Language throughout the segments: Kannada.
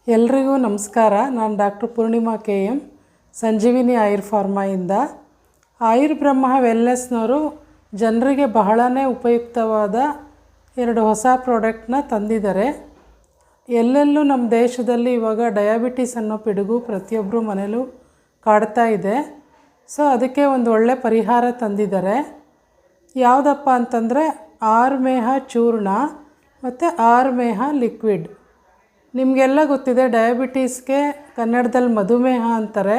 ಎಲ್ರಿಗೂ ನಮಸ್ಕಾರ. ನಾನು ಡಾಕ್ಟರ್ ಪೂರ್ಣಿಮಾ ಕೆ ಎಮ್, ಸಂಜೀವಿನಿ ಆಯುರ್ ಫಾರ್ಮಾಯಿಂದ. ಆಯುರ್ ಬ್ರಹ್ಮ ವೆಲ್ನೆಸ್ನವರು ಜನರಿಗೆ ಬಹಳನೇ ಉಪಯುಕ್ತವಾದ 2 ಹೊಸ ಪ್ರಾಡಕ್ಟ್ನ ತಂದಿದ್ದಾರೆ. ಎಲ್ಲೆಲ್ಲೂ ನಮ್ಮ ದೇಶದಲ್ಲಿ ಇವಾಗ ಡಯಾಬಿಟಿಸ್ ಅನ್ನೋ ಪಿಡುಗು ಪ್ರತಿಯೊಬ್ಬರು ಮನೇಲೂ ಕಾಡ್ತಾ ಇದೆ. ಸೊ ಅದಕ್ಕೆ ಒಂದು ಒಳ್ಳೆ ಪರಿಹಾರ ತಂದಿದ್ದಾರೆ. ಯಾವುದಪ್ಪ ಅಂತಂದರೆ ಆರ್ಮೇಹ ಚೂರ್ಣ ಮತ್ತು ಆರ್ಮೇಹ ಲಿಕ್ವಿಡ್. ನಿಮಗೆಲ್ಲ ಗೊತ್ತಿದೆ, ಡಯಾಬಿಟೀಸ್ಗೆ ಕನ್ನಡದಲ್ಲಿ ಮಧುಮೇಹ ಅಂತಾರೆ.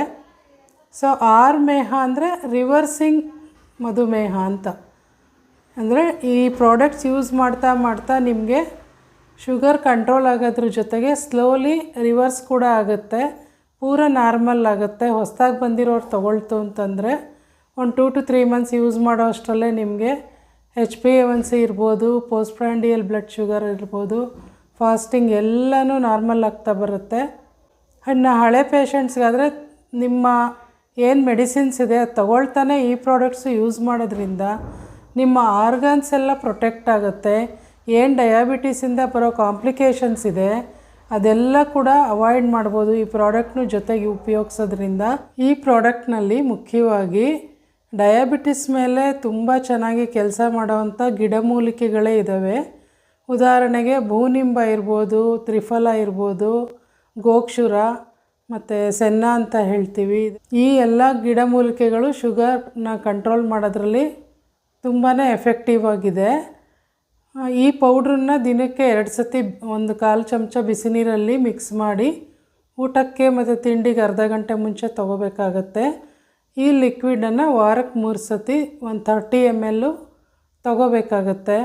ಸೊ ಆರ್ಮೇಹ ಅಂದರೆ ರಿವರ್ಸಿಂಗ್ ಮಧುಮೇಹ ಅಂತ. ಅಂದರೆ ಈ ಪ್ರಾಡಕ್ಟ್ಸ್ ಯೂಸ್ ಮಾಡ್ತಾ ಮಾಡ್ತಾ ನಿಮಗೆ ಶುಗರ್ ಕಂಟ್ರೋಲ್ ಆಗೋದ್ರ ಜೊತೆಗೆ ಸ್ಲೋಲಿ ರಿವರ್ಸ್ ಕೂಡ ಆಗುತ್ತೆ, ಪೂರ ನಾರ್ಮಲ್ ಆಗುತ್ತೆ. ಹೊಸದಾಗಿ ಬಂದಿರೋರು ತೊಗೊಳ್ತು ಅಂತಂದರೆ ಒಂದು 2 to 3 ಮಂತ್ಸ್ ಯೂಸ್ ಮಾಡೋ ಅಷ್ಟರಲ್ಲೇ ನಿಮಗೆ HbA1c ಇರ್ಬೋದು, ಪೋಸ್ಟ್ ಪ್ರ್ಯಾಂಡಿಯಲ್ ಬ್ಲಡ್ ಶುಗರ್ ಇರ್ಬೋದು, ಫಾಸ್ಟಿಂಗ್ ಎಲ್ಲನೂ ನಾರ್ಮಲ್ ಆಗ್ತಾ ಬರುತ್ತೆ. ಇನ್ನು ಹಳೆ ಪೇಷಂಟ್ಸ್ಗಾದರೆ ನಿಮ್ಮ ಏನು ಮೆಡಿಸಿನ್ಸ್ ಇದೆ ಅದು ತಗೊಳ್ತಾನೆ ಈ ಪ್ರಾಡಕ್ಟ್ಸು ಯೂಸ್ ಮಾಡೋದ್ರಿಂದ ನಿಮ್ಮ ಆರ್ಗನ್ಸ್ ಎಲ್ಲ ಪ್ರೊಟೆಕ್ಟ್ ಆಗುತ್ತೆ. ಏನು ಡಯಾಬಿಟೀಸಿಂದ ಬರೋ ಕಾಂಪ್ಲಿಕೇಶನ್ಸ್ ಇದೆ ಅದೆಲ್ಲ ಕೂಡ ಅವಾಯ್ಡ್ ಮಾಡ್ಬೋದು ಈ ಪ್ರಾಡಕ್ಟ್ನ ಜೊತೆಗೆ ಉಪಯೋಗಿಸೋದ್ರಿಂದ. ಈ ಪ್ರಾಡಕ್ಟ್ನಲ್ಲಿ ಮುಖ್ಯವಾಗಿ ಡಯಾಬಿಟಿಸ್ ಮೇಲೆ ತುಂಬ ಚೆನ್ನಾಗಿ ಕೆಲಸ ಮಾಡೋವಂಥ ಗಿಡಮೂಲಿಕೆಗಳೇ ಇದ್ದಾವೆ. ಉದಾಹರಣೆಗೆ ಭೂನಿಂಬ ಇರ್ಬೋದು, ತ್ರಿಫಲ ಇರ್ಬೋದು, ಗೋಕ್ಷುರ ಮತ್ತು ಸೆನ್ನ ಅಂತ ಹೇಳ್ತೀವಿ. ಈ ಎಲ್ಲ ಗಿಡಮೂಲಿಕೆಗಳು ಶುಗರ್ನ ಕಂಟ್ರೋಲ್ ಮಾಡೋದ್ರಲ್ಲಿ ತುಂಬಾ ಎಫೆಕ್ಟಿವ್ ಆಗಿದೆ. ಈ ಪೌಡ್ರನ್ನ ದಿನಕ್ಕೆ 2 ಸತಿ 1/4 ಚಮಚ ಬಿಸಿ ನೀರಲ್ಲಿ ಮಿಕ್ಸ್ ಮಾಡಿ ಊಟಕ್ಕೆ ಮತ್ತು ತಿಂಡಿಗೆ ಅರ್ಧ ಗಂಟೆ ಮುಂಚೆ ತೊಗೋಬೇಕಾಗತ್ತೆ. ಈ ಲಿಕ್ವಿಡನ್ನು ವಾರಕ್ಕೆ 3 ಸತಿ 30 ml ತೊಗೋಬೇಕಾಗತ್ತೆ.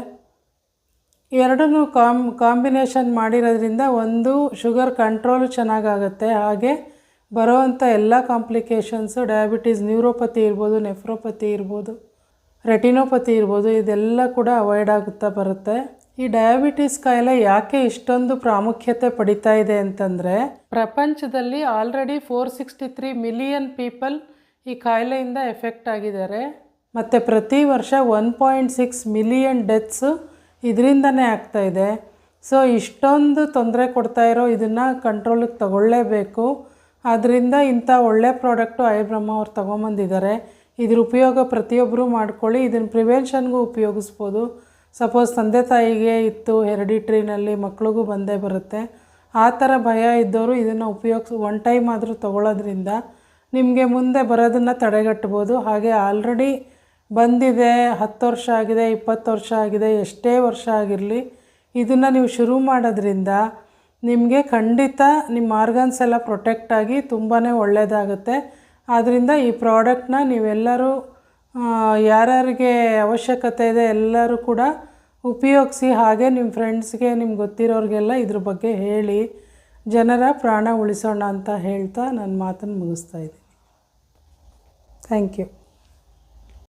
ಎರಡನ್ನೂ ಕಾಂಬಿನೇಷನ್ ಮಾಡಿರೋದ್ರಿಂದ ಒಂದು ಶುಗರ್ ಕಂಟ್ರೋಲು ಚೆನ್ನಾಗಾಗುತ್ತೆ, ಹಾಗೆ ಬರೋವಂಥ ಎಲ್ಲ ಕಾಂಪ್ಲಿಕೇಶನ್ಸು ಡಯಾಬಿಟೀಸ್, ನ್ಯೂರೋಪತಿ ಇರ್ಬೋದು, ನೆಫ್ರೋಪತಿ ಇರ್ಬೋದು, ರೆಟಿನೋಪತಿ ಇರ್ಬೋದು, ಇದೆಲ್ಲ ಕೂಡ ಅವಾಯ್ಡ್ ಆಗುತ್ತಾ ಬರುತ್ತೆ. ಈ ಡಯಾಬಿಟೀಸ್ ಕಾಯಿಲೆ ಯಾಕೆ ಇಷ್ಟೊಂದು ಪ್ರಾಮುಖ್ಯತೆ ಪಡಿತಾ ಇದೆ ಅಂತಂದರೆ, ಪ್ರಪಂಚದಲ್ಲಿ ಆಲ್ರೆಡಿ 463 ಮಿಲಿಯನ್ ಪೀಪಲ್ ಈ ಕಾಯಿಲೆಯಿಂದ ಎಫೆಕ್ಟ್ ಆಗಿದ್ದಾರೆ. ಮತ್ತು ಪ್ರತಿ ವರ್ಷ 1.6 ಮಿಲಿಯನ್ ಡೆತ್ಸು ಇದರಿಂದನೇ ಆಗ್ತಾಯಿದೆ. ಸೊ ಇಷ್ಟೊಂದು ತೊಂದರೆ ಕೊಡ್ತಾಯಿರೋ ಇದನ್ನು ಕಂಟ್ರೋಲಿಗೆ ತಗೊಳ್ಳೇಬೇಕು. ಆದ್ದರಿಂದ ಇಂಥ ಒಳ್ಳೆ ಪ್ರಾಡಕ್ಟು ಆಯುರ್ ಬ್ರಹ್ಮ ಅವ್ರು ತೊಗೊಂಬಂದಿದ್ದಾರೆ. ಇದ್ರ ಉಪಯೋಗ ಪ್ರತಿಯೊಬ್ಬರು ಮಾಡ್ಕೊಳ್ಳಿ. ಇದನ್ನು ಪ್ರಿವೆನ್ಷನ್ಗೂ ಉಪಯೋಗಿಸ್ಬೋದು. ಸಪೋಸ್ ತಂದೆ ತಾಯಿಗೆ ಇತ್ತು ಹೆರಿಡಿಟ್ರಿನಲ್ಲಿ, ಮಕ್ಳಿಗೂ ಬಂದೇ ಬರುತ್ತೆ, ಆ ಥರ ಭಯ ಇದ್ದವರು ಇದನ್ನು ಒನ್ ಟೈಮ್ ಆದರೂ ತೊಗೊಳ್ಳೋದ್ರಿಂದ ನಿಮಗೆ ಮುಂದೆ ಬರೋದನ್ನು ತಡೆಗಟ್ಬೋದು. ಹಾಗೆ ಆಲ್ರೆಡಿ ಬಂದಿದೆ, 10 ವರ್ಷ ಆಗಿದೆ, 20 ವರ್ಷ ಆಗಿದೆ, ಎಷ್ಟೇ ವರ್ಷ ಆಗಿರಲಿ ಇದನ್ನು ನೀವು ಶುರು ಮಾಡೋದ್ರಿಂದ ನಿಮಗೆ ಖಂಡಿತ ನಿಮ್ಮ ಆರ್ಗನ್ಸ್ ಎಲ್ಲ ಪ್ರೊಟೆಕ್ಟ್ ಆಗಿ ತುಂಬಾ ಒಳ್ಳೆಯದಾಗುತ್ತೆ. ಆದ್ದರಿಂದ ಈ ಪ್ರಾಡಕ್ಟ್ನ ನೀವೆಲ್ಲರೂ ಯಾರ್ಯಾರಿಗೆ ಅವಶ್ಯಕತೆ ಇದೆ ಎಲ್ಲರೂ ಕೂಡ ಉಪಯೋಗಿಸಿ. ಹಾಗೆ ನಿಮ್ಮ ಫ್ರೆಂಡ್ಸ್ಗೆ, ನಿಮ್ಗೆ ಗೊತ್ತಿರೋರಿಗೆಲ್ಲ ಇದ್ರ ಬಗ್ಗೆ ಹೇಳಿ, ಜನರ ಪ್ರಾಣ ಉಳಿಸೋಣ ಅಂತ ಹೇಳ್ತಾ ನನ್ನ ಮಾತನ್ನು ಮುಗಿಸ್ತಾ ಇದ್ದೀನಿ. Thank you.